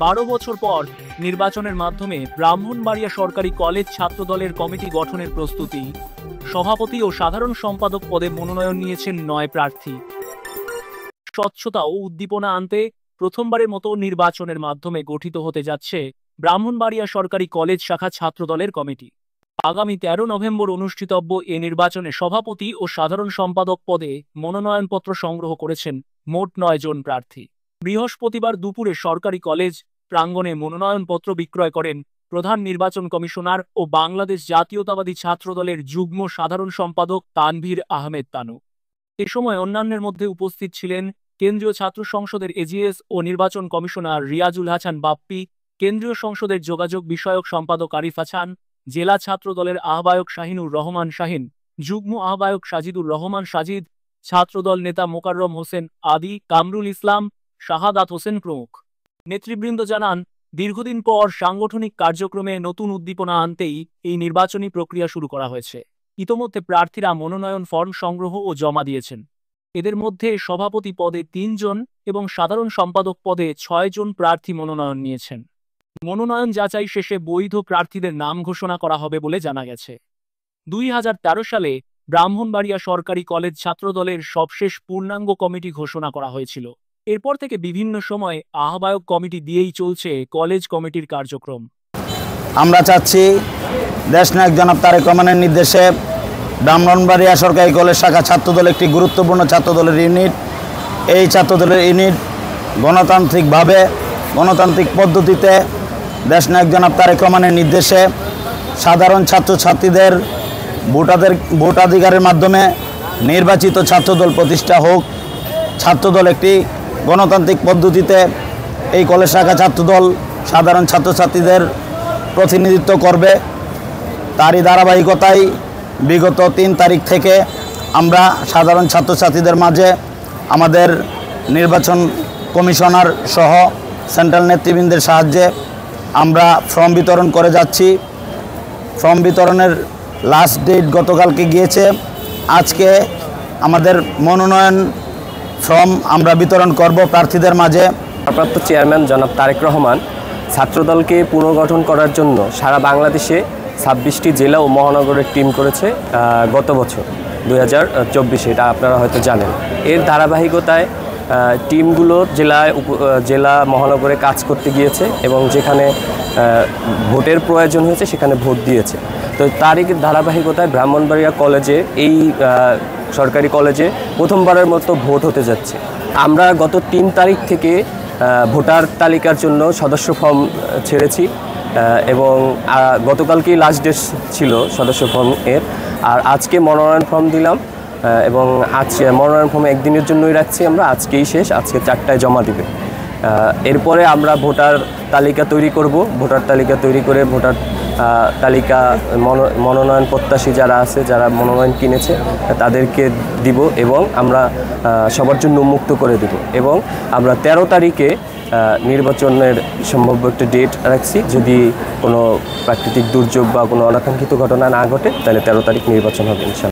12 বছর পর নির্বাচনের মাধ্যমে ব্রাহ্মণবাড়িয়া সরকারি কলেজ ছাত্রদলের কমিটি গঠনের প্রস্তুতি। সভাপতি ও সাধারণ সম্পাদক পদে মনোনয়ন নিয়েছেন 9 প্রার্থী। স্বচ্ছতা ও উদ্দীপনা আনতে প্রথমবারের মতো নির্বাচনের মাধ্যমে গঠিত হতে যাচ্ছে ব্রাহ্মণবাড়িয়া সরকারি কলেজ শাখা ছাত্রদলের কমিটি। আগামী 13 নভেম্বর অনুষ্ঠিতব্য এ নির্বাচনে সভাপতি ও সাধারণ সম্পাদক পদে মনোনয়নপত্র সংগ্রহ করেছেন মোট 9 জন প্রার্থী। বৃহস্পতিবার দুপুরে সরকারি কলেজ প্রাঙ্গণে মনোনয়নপত্র বিক্রয় করেন প্রধান নির্বাচন কমিশনার ও বাংলাদেশ জাতীয়তাবাদী ছাত্রদলের যুগ্ম সাধারণ সম্পাদক তানভীর আহমেদ তানু। এ সময় অন্যান্যের মধ্যে উপস্থিত ছিলেন কেন্দ্রীয় ছাত্র সংসদের এজিএস ও নির্বাচন কমিশনার রিয়াজুল হাসান বাপ্পি, কেন্দ্রীয় সংসদের যোগাযোগ বিষয়ক সম্পাদক আরিফ হাসান, জেলা ছাত্র দলের আহ্বায়ক শাহিনুর রহমান শাহিন, যুগ্ম আহ্বায়ক সাজিদুর রহমান সাজিদ, ছাত্রদল নেতা মোকাররম হোসেন আদি, কামরুল ইসলাম, শাহাদাত হোসেন প্রমুখ। নেতৃবৃন্দ জানান, দীর্ঘদিন পর সাংগঠনিক কার্যক্রমে নতুন উদ্দীপনা আনতেই এই নির্বাচনী প্রক্রিয়া শুরু করা হয়েছে। ইতোমধ্যে প্রার্থীরা মনোনয়ন ফর্ম সংগ্রহ ও জমা দিয়েছেন। এদের মধ্যে সভাপতি পদে 3 জন এবং সাধারণ সম্পাদক পদে 6 জন প্রার্থী মনোনয়ন নিয়েছেন। মনোনয়ন যাচাই শেষে বৈধ প্রার্থীদের নাম ঘোষণা করা হবে বলে জানা গেছে। 2013 সালে ব্রাহ্মণবাড়িয়া সরকারি কলেজ ছাত্রদলের সবশেষ পূর্ণাঙ্গ কমিটি ঘোষণা করা হয়েছিল। এরপর থেকে বিভিন্ন সময় আহ্বায়ক কমিটি দিয়েই চলছে কলেজ কমিটির কার্যক্রম। আমরা চাচ্ছি দেশনায়ক জনাব তারেক রহমানের নির্দেশে ব্রাহ্মণবাড়িয়া সরকারি কলেজ শাখা ছাত্রদল একটি গুরুত্বপূর্ণ ছাত্রদলের ইউনিট। এই ছাত্রদলের ইউনিট গণতান্ত্রিকভাবে গণতান্ত্রিক পদ্ধতিতে দেশনায়ক জনাব তারেক রহমানের নির্দেশে সাধারণ ছাত্রছাত্রীদের ভোটাধিকারের মাধ্যমে নির্বাচিত ছাত্রদল প্রতিষ্ঠা হোক। ছাত্রদল একটি গণতান্ত্রিক পদ্ধতিতে এই কলেজ শাখা ছাত্রদল সাধারণ ছাত্রছাত্রীদের প্রতিনিধিত্ব করবে। তারই ধারাবাহিকতায় বিগত 3 তারিখ থেকে আমরা সাধারণ ছাত্রছাত্রীদের মাঝে আমাদের নির্বাচন কমিশনার সহ সেন্ট্রাল নেতৃবৃন্দের সাহায্যে আমরা ফর্ম বিতরণ করে যাচ্ছি। ফর্ম বিতরণের লাস্ট ডেট গতকালকে গিয়েছে। আজকে আমাদের মনোনয়ন ফর্ম আমরা বিতরণ করব প্রার্থীদের মাঝে। ভারপ্রাপ্ত চেয়ারম্যান জনাব তারেক রহমান ছাত্রদলকে পুনর্গঠন করার জন্য সারা বাংলাদেশে 26টি জেলা ও মহানগরের টিম করেছে গত বছর 2024-এ, এটা আপনারা হয়তো জানেন। এর ধারাবাহিকতায় টিমগুলো জেলা মহানগরে কাজ করতে গিয়েছে এবং যেখানে ভোটের প্রয়োজন হয়েছে সেখানে ভোট দিয়েছে। তো তারই ধারাবাহিকতায় ব্রাহ্মণবাড়িয়া কলেজে এই সরকারি কলেজে প্রথমবারের মতো ভোট হতে যাচ্ছে। আমরা গত 3 তারিখ থেকে ভোটার তালিকার জন্য সদস্য ফর্ম ছেড়েছি এবং গতকালকেই লাস্ট ডেট ছিল সদস্য ফর্ম এর। আর আজকে মনোনয়ন ফর্ম দিলাম এবং আজকে মনোনয়ন ফর্ম একদিনের জন্যই রাখছি আমরা। আজকেই শেষ, আজকে 4টায় জমা দিবে। এরপরে আমরা ভোটার তালিকা তৈরি করব। ভোটার তালিকা তৈরি করে ভোটার তালিকা মনোনয়ন প্রত্যাশী যারা আছে, যারা মনোনয়ন কিনেছে তাদেরকে দিব এবং আমরা সবার জন্য উন্মুক্ত করে দেব। এবং আমরা 13 তারিখে নির্বাচনের সম্ভাব্য একটা ডেট রাখছি। যদি কোনো প্রাকৃতিক দুর্যোগ বা কোনো অনাকাঙ্ক্ষিত ঘটনা না ঘটে তাহলে 13 তারিখ নির্বাচন হবে ইনশাআল্লাহ।